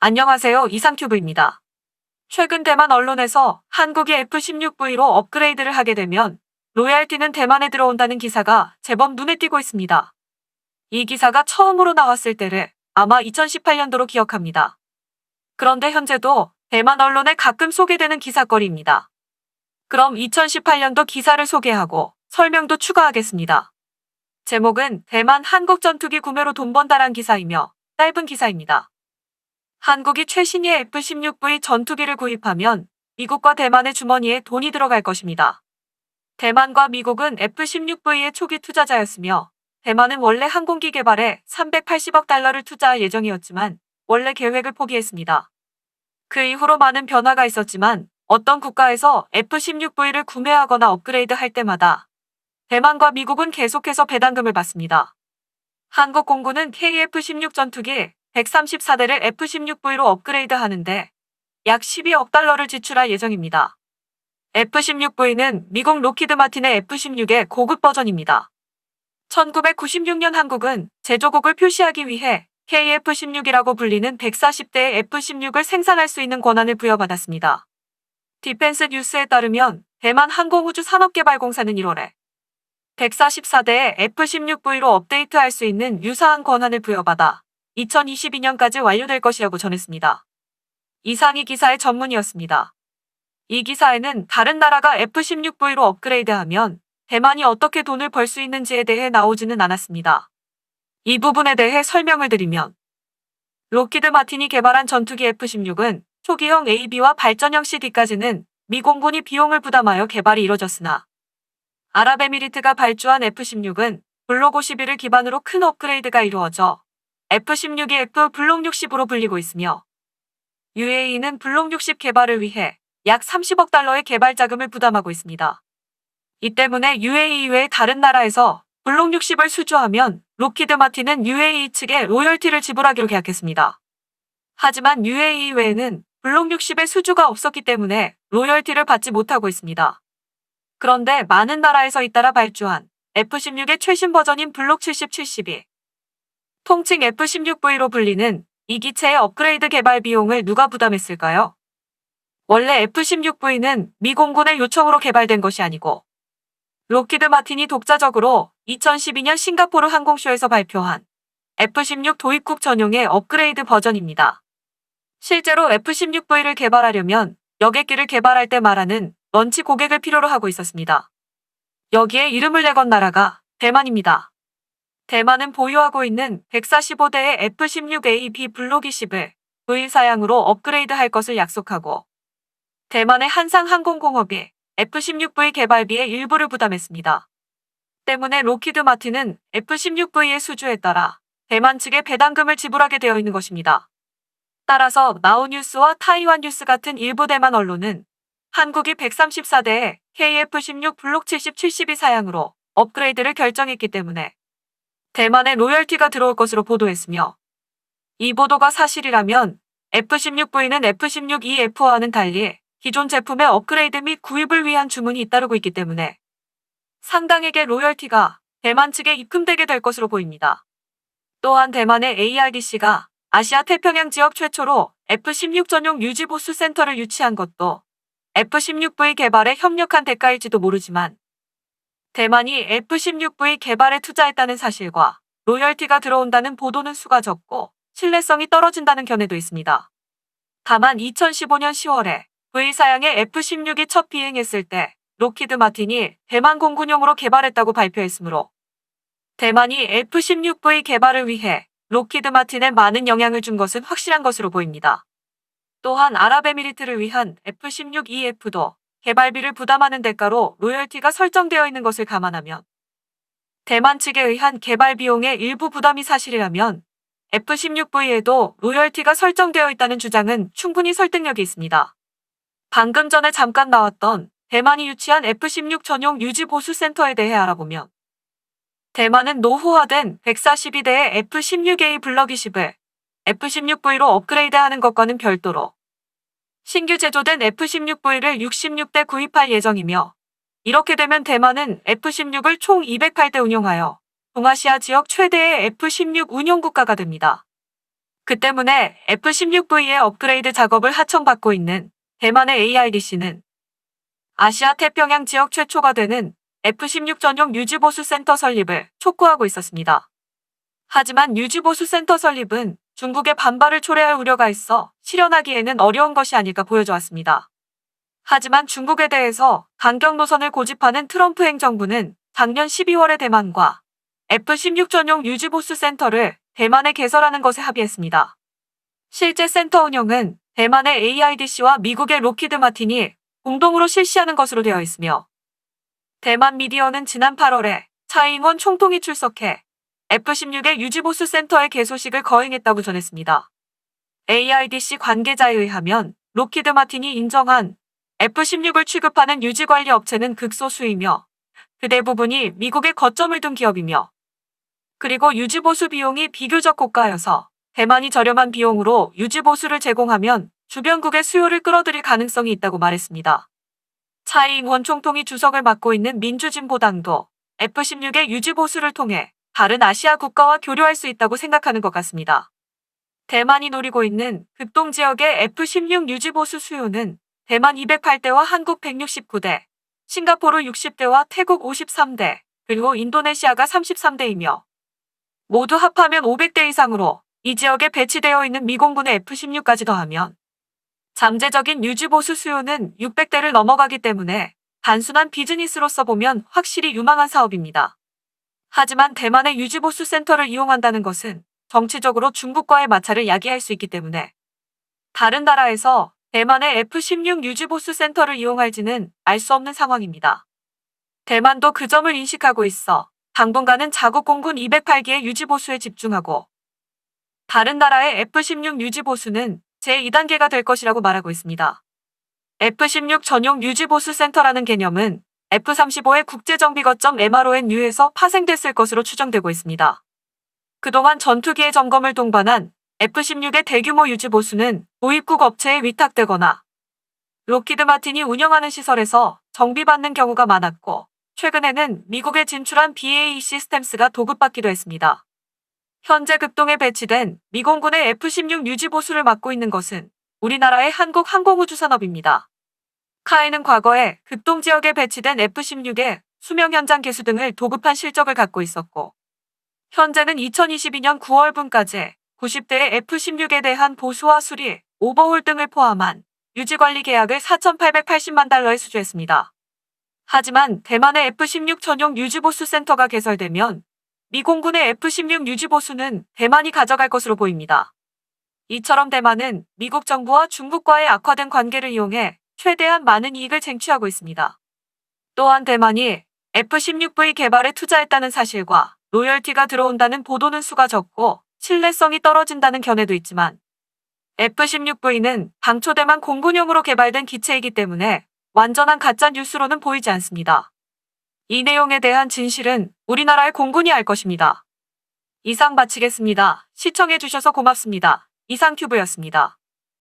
안녕하세요. 이상큐브입니다. 최근 대만 언론에서 한국이 F-16V로 업그레이드를 하게 되면 로얄티는 대만에 들어온다는 기사가 제법 눈에 띄고 있습니다. 이 기사가 처음으로 나왔을 때를 아마 2018년도로 기억합니다. 그런데 현재도 대만 언론에 가끔 소개되는 기사거리입니다. 그럼 2018년도 기사를 소개하고 설명도 추가하겠습니다. 제목은 대만 한국 전투기 구매로 돈 번다란 기사이며 짧은 기사입니다. 한국이 최신의 F-16V 전투기를 구입하면 미국과 대만의 주머니에 돈이 들어갈 것입니다. 대만과 미국은 F-16V의 초기 투자자였으며 대만은 원래 항공기 개발에 380억 달러를 투자할 예정이었지만 원래 계획을 포기했습니다. 그 이후로 많은 변화가 있었지만 어떤 국가에서 F-16V를 구매하거나 업그레이드 할 때마다 대만과 미국은 계속해서 배당금을 받습니다. 한국 공군은 KF-16 전투기 134대를 F-16V로 업그레이드 하는데 약 12억 달러를 지출할 예정입니다. F-16V는 미국 로키드 마틴의 F-16의 고급 버전입니다. 1996년 한국은 제조국을 표시하기 위해 KF-16이라고 불리는 140대의 F-16을 생산할 수 있는 권한을 부여받았습니다. 디펜스 뉴스에 따르면 대만 항공우주산업개발공사는 1월에 144대의 F-16V로 업데이트할 수 있는 유사한 권한을 부여받아 2022년까지 완료될 것이라고 전했습니다. 이상이 기사의 전문이었습니다. 이 기사에는 다른 나라가 F-16V로 업그레이드하면 대만이 어떻게 돈을 벌 수 있는지에 대해 나오지는 않았습니다. 이 부분에 대해 설명을 드리면 로키드 마틴이 개발한 전투기 F-16은 초기형 AB와 발전형 CD까지는 미 공군이 비용을 부담하여 개발이 이뤄졌으나 아랍에미리트가 발주한 F-16은 블록 51을 기반으로 큰 업그레이드가 이루어져 F-16이 F 블록 60으로 불리고 있으며 UAE는 블록 60 개발을 위해 약 30억 달러의 개발 자금을 부담하고 있습니다. 이 때문에 UAE 외의 다른 나라에서 블록 60을 수주하면 로키드 마틴은 UAE 측에 로열티를 지불하기로 계약했습니다. 하지만 UAE 외에는 블록 60의 수주가 없었기 때문에 로열티를 받지 못하고 있습니다. 그런데 많은 나라에서 잇따라 발주한 F-16의 최신 버전인 블록 70, 72 통칭 F-16V로 불리는 이 기체의 업그레이드 개발 비용을 누가 부담했을까요? 원래 F-16V는 미 공군의 요청으로 개발된 것이 아니고 로키드 마틴이 독자적으로 2012년 싱가포르 항공쇼에서 발표한 F-16 도입국 전용의 업그레이드 버전입니다. 실제로 F-16V를 개발하려면 여객기를 개발할 때 말하는 런치 고객을 필요로 하고 있었습니다. 여기에 이름을 내건 나라가 대만입니다. 대만은 보유하고 있는 145대의 F-16AB 블록 20을 V 사양으로 업그레이드 할 것을 약속하고 대만의 한상항공공업이 F-16V 개발비의 일부를 부담했습니다. 때문에 로키드 마틴은 F-16V의 수주에 따라 대만 측에 배당금을 지불하게 되어 있는 것입니다. 따라서 나우뉴스와 타이완 뉴스 같은 일부 대만 언론은 한국이 134대의 KF-16 블록 70, 72 사양으로 업그레이드를 결정했기 때문에 대만에 로열티가 들어올 것으로 보도했으며 이 보도가 사실이라면 F-16V는 F-16EF와는 달리 기존 제품의 업그레이드 및 구입을 위한 주문이 잇따르고 있기 때문에 상당액의 로열티가 대만 측에 입금되게 될 것으로 보입니다. 또한 대만의 ARDC가 아시아 태평양 지역 최초로 F-16 전용 유지 보수 센터를 유치한 것도 F-16V 개발에 협력한 대가일지도 모르지만 대만이 F-16V 개발에 투자했다는 사실과 로열티가 들어온다는 보도는 수가 적고 신뢰성이 떨어진다는 견해도 있습니다. 다만 2015년 10월에 V사양의 F-16이 첫 비행했을 때 로키드 마틴이 대만 공군용으로 개발했다고 발표했으므로 대만이 F-16V 개발을 위해 로키드 마틴에 많은 영향을 준 것은 확실한 것으로 보입니다. 또한 아랍에미리트를 위한 F-16EF도 개발비를 부담하는 대가로 로열티가 설정되어 있는 것을 감안하면 대만 측에 의한 개발 비용의 일부 부담이 사실이라면 F-16V에도 로열티가 설정되어 있다는 주장은 충분히 설득력이 있습니다. 방금 전에 잠깐 나왔던 대만이 유치한 F-16 전용 유지 보수 센터에 대해 알아보면 대만은 노후화된 142대의 F-16A 블럭 20을 F-16V로 업그레이드하는 것과는 별도로 신규 제조된 F-16V를 66대 구입할 예정이며 이렇게 되면 대만은 F-16을 총 208대 운용하여 동아시아 지역 최대의 F-16 운용 국가가 됩니다. 그 때문에 F-16V의 업그레이드 작업을 하청받고 있는 대만의 AIDC는 아시아 태평양 지역 최초가 되는 F-16 전용 유지보수 센터 설립을 촉구하고 있었습니다. 하지만 유지보수 센터 설립은 중국의 반발을 초래할 우려가 있어 실현하기에는 어려운 것이 아닐까 보여져 왔습니다. 하지만 중국에 대해서 강경 노선을 고집하는 트럼프 행정부는 작년 12월에 대만과 F-16 전용 유지보수 센터를 대만에 개설하는 것에 합의했습니다. 실제 센터 운영은 대만의 AIDC와 미국의 록히드 마틴이 공동으로 실시하는 것으로 되어 있으며 대만 미디어는 지난 8월에 차이잉원 총통이 출석해 F-16의 유지보수 센터의 개소식을 거행했다고 전했습니다. AIDC 관계자에 의하면 록히드 마틴이 인정한 F-16을 취급하는 유지관리 업체는 극소수이며 그 대부분이 미국에 거점을 둔 기업이며 그리고 유지보수 비용이 비교적 고가여서 대만이 저렴한 비용으로 유지보수를 제공하면 주변국의 수요를 끌어들일 가능성이 있다고 말했습니다. 차이잉원 총통이 주석을 맡고 있는 민주진보당도 F-16의 유지보수를 통해 다른 아시아 국가와 교류할 수 있다고 생각하는 것 같습니다. 대만이 노리고 있는 극동 지역의 F-16 유지보수 수요는 대만 208대와 한국 169대, 싱가포르 60대와 태국 53대, 그리고 인도네시아가 33대이며 모두 합하면 500대 이상으로 이 지역에 배치되어 있는 미공군의 F-16까지 더하면 잠재적인 유지보수 수요는 600대를 넘어가기 때문에 단순한 비즈니스로서 보면 확실히 유망한 사업입니다. 하지만 대만의 유지보수 센터를 이용한다는 것은 정치적으로 중국과의 마찰을 야기할 수 있기 때문에 다른 나라에서 대만의 F-16 유지보수 센터를 이용할지는 알 수 없는 상황입니다. 대만도 그 점을 인식하고 있어 당분간은 자국 공군 208기의 유지보수에 집중하고 다른 나라의 F-16 유지보수는 제2단계가 될 것이라고 말하고 있습니다. F-16 전용 유지보수 센터라는 개념은 F-35의 국제정비거점 MRONU에서 파생됐을 것으로 추정되고 있습니다. 그동안 전투기의 점검을 동반한 F-16의 대규모 유지보수는 도입국 업체에 위탁되거나 록히드 마틴이 운영하는 시설에서 정비받는 경우가 많았고 최근에는 미국에 진출한 BAE 시스템스가 도급받기도 했습니다. 현재 극동에 배치된 미공군의 F-16 유지보수를 맡고 있는 것은 우리나라의 한국항공우주산업입니다. 카이는 과거에 극동 지역에 배치된 F-16의 수명 현장 개수 등을 도급한 실적을 갖고 있었고 현재는 2022년 9월분까지 90대의 F-16에 대한 보수와 수리, 오버홀 등을 포함한 유지관리 계약을 4,880만 달러에 수주했습니다. 하지만 대만의 F-16 전용 유지보수 센터가 개설되면 미공군의 F-16 유지보수는 대만이 가져갈 것으로 보입니다. 이처럼 대만은 미국 정부와 중국과의 악화된 관계를 이용해 최대한 많은 이익을 쟁취하고 있습니다. 또한 대만이 F-16V 개발에 투자했다는 사실과 로열티가 들어온다는 보도는 수가 적고 신뢰성이 떨어진다는 견해도 있지만 F-16V는 당초 대만 공군용으로 개발된 기체이기 때문에 완전한 가짜 뉴스로는 보이지 않습니다. 이 내용에 대한 진실은 우리나라의 공군이 알 것입니다. 이상 마치겠습니다. 시청해주셔서 고맙습니다. 이상큐브였습니다.